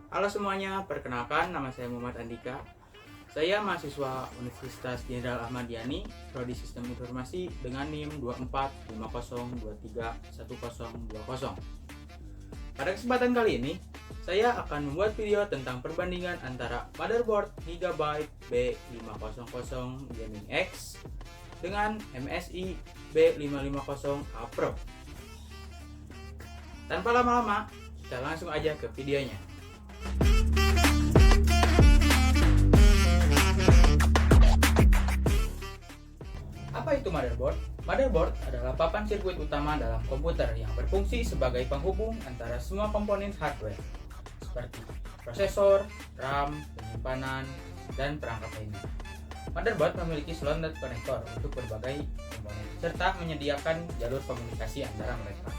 Halo semuanya, perkenalkan nama saya Muhammad Andika. Saya mahasiswa Universitas Jenderal Ahmad Yani, Prodi Sistem Informasi dengan NIM 2450231020. Pada kesempatan kali ini, saya akan membuat video tentang perbandingan antara motherboard Gigabyte B500 Gaming X dengan MSI B550A Pro. Tanpa lama-lama, kita langsung aja ke videonya. Apa itu motherboard? Motherboard adalah papan sirkuit utama dalam komputer yang berfungsi sebagai penghubung antara semua komponen hardware seperti prosesor, RAM, penyimpanan, dan perangkat lainnya. Motherboard memiliki slot dan konektor untuk berbagai komponen serta menyediakan jalur komunikasi antara mereka.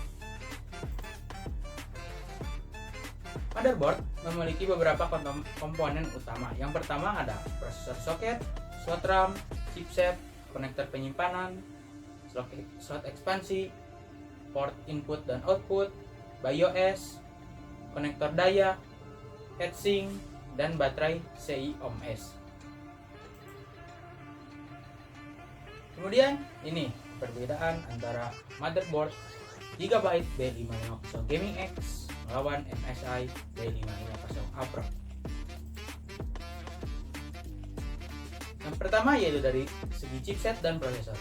Motherboard memiliki beberapa komponen utama. Yang pertama ada prosesor soket, slot RAM, chipset, konektor penyimpanan, slot ekspansi, port input dan output, BIOS, konektor daya, heatsink, dan baterai CI-OHM. Kemudian ini perbedaan antara motherboard Gigabyte B550 Gaming X melawan MSI B550A Pro. Yang pertama yaitu dari segi chipset dan prosesor.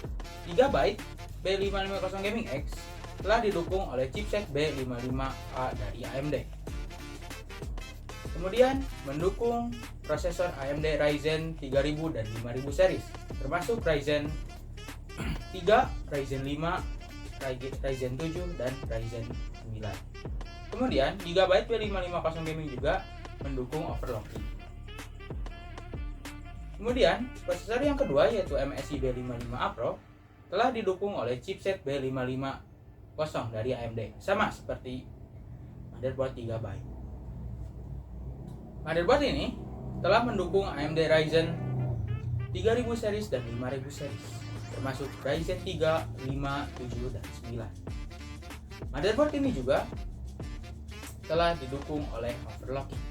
Gigabyte B550 Gaming X telah didukung oleh chipset B55A dari AMD. Kemudian mendukung prosesor AMD Ryzen 3000 dan 5000 series, termasuk Ryzen 3, Ryzen 5, Ryzen 7, dan Ryzen 9. Kemudian Gigabyte B550 Gaming juga mendukung overclocking. Kemudian prosesor yang kedua yaitu MSI B55A Pro telah didukung oleh chipset B550 dari AMD, sama seperti motherboard Gigabyte. Motherboard ini telah mendukung AMD Ryzen 3000 series dan 5000 series, termasuk Ryzen 3, 5, 7, dan 9. Motherboard ini juga telah didukung oleh overclocking.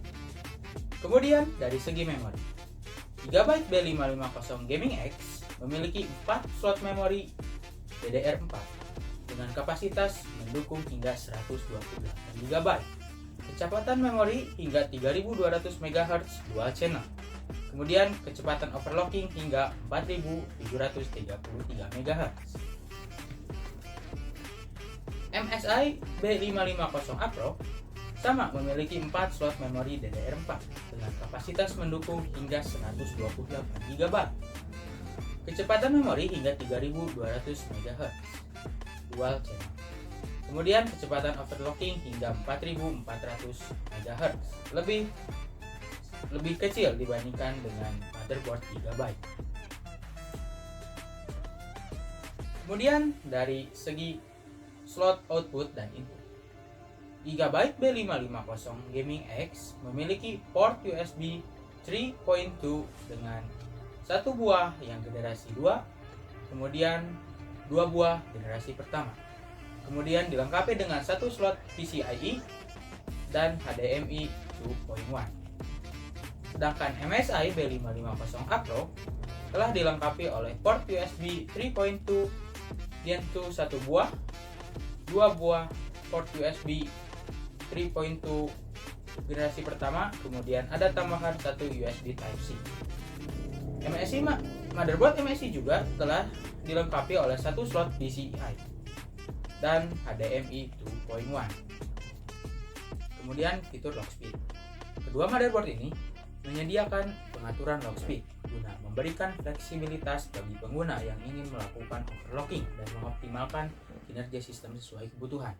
Kemudian dari segi memori, Gigabyte B550 Gaming X memiliki 4 slot memori DDR4 dengan kapasitas mendukung hingga 128 GB, kecepatan memori hingga 3200 MHz dual channel, kemudian kecepatan overclocking hingga 4733 MHz. MSI B550A Pro sama memiliki 4 slot memori DDR4 dengan kapasitas mendukung hingga 128 GB, kecepatan memori hingga 3200 MHz dual channel, kemudian kecepatan overclocking hingga 4400 MHz, lebih kecil dibandingkan dengan motherboard Gigabyte. Kemudian dari segi slot output dan input, Gigabyte B550 Gaming X memiliki port USB 3.2 dengan satu buah yang generasi 2, kemudian 2 buah generasi pertama. Kemudian dilengkapi dengan satu slot PCIe dan HDMI 2.1. Sedangkan MSI B550A Pro telah dilengkapi oleh port USB 3.2 yaitu satu buah, 2 buah port USB 3.2 generasi pertama, kemudian ada tambahan satu USB Type-C. Motherboard MSI juga telah dilengkapi oleh satu slot PCI dan HDMI 2.1. Kemudian fitur lock speed. Kedua motherboard ini menyediakan pengaturan lock speed guna memberikan fleksibilitas bagi pengguna yang ingin melakukan overclocking dan mengoptimalkan kinerja sistem sesuai kebutuhan.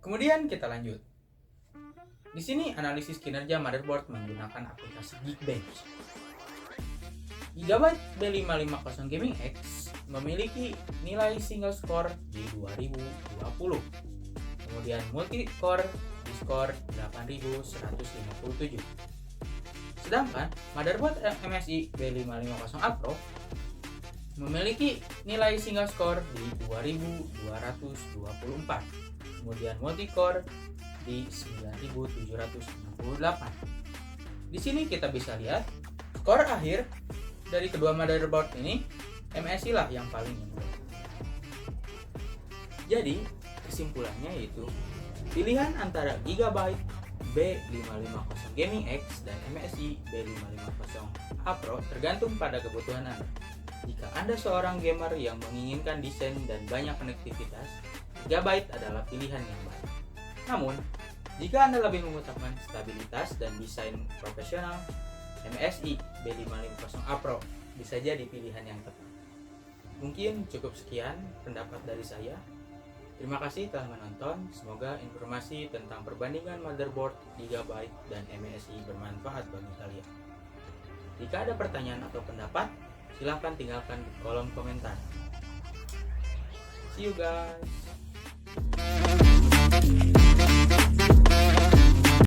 Kemudian kita lanjut. Di sini analisis kinerja motherboard menggunakan aplikasi Geekbench. Gigabyte B550 Gaming X memiliki nilai single score di 2020. Kemudian multi core di skor 8157. Sedangkan motherboard MSI B550A Pro memiliki nilai single score di 2224, kemudian multi-core di 9768. Di sini kita bisa lihat skor akhir dari kedua motherboard ini MSI lah yang paling unggul. Jadi kesimpulannya yaitu pilihan antara Gigabyte B550 Gaming X dan MSI B550 A Pro tergantung pada kebutuhan Anda. Jika Anda seorang gamer yang menginginkan desain dan banyak konektivitas, Gigabyte adalah pilihan yang baik. Namun, jika Anda lebih mengutamakan stabilitas dan desain profesional, MSI B550 A Pro bisa jadi pilihan yang tepat. Mungkin cukup sekian pendapat dari saya. Terima kasih telah menonton. Semoga informasi tentang perbandingan motherboard Gigabyte dan MSI bermanfaat bagi kalian. Jika ada pertanyaan atau pendapat, silahkan tinggalkan di kolom komentar. See you guys.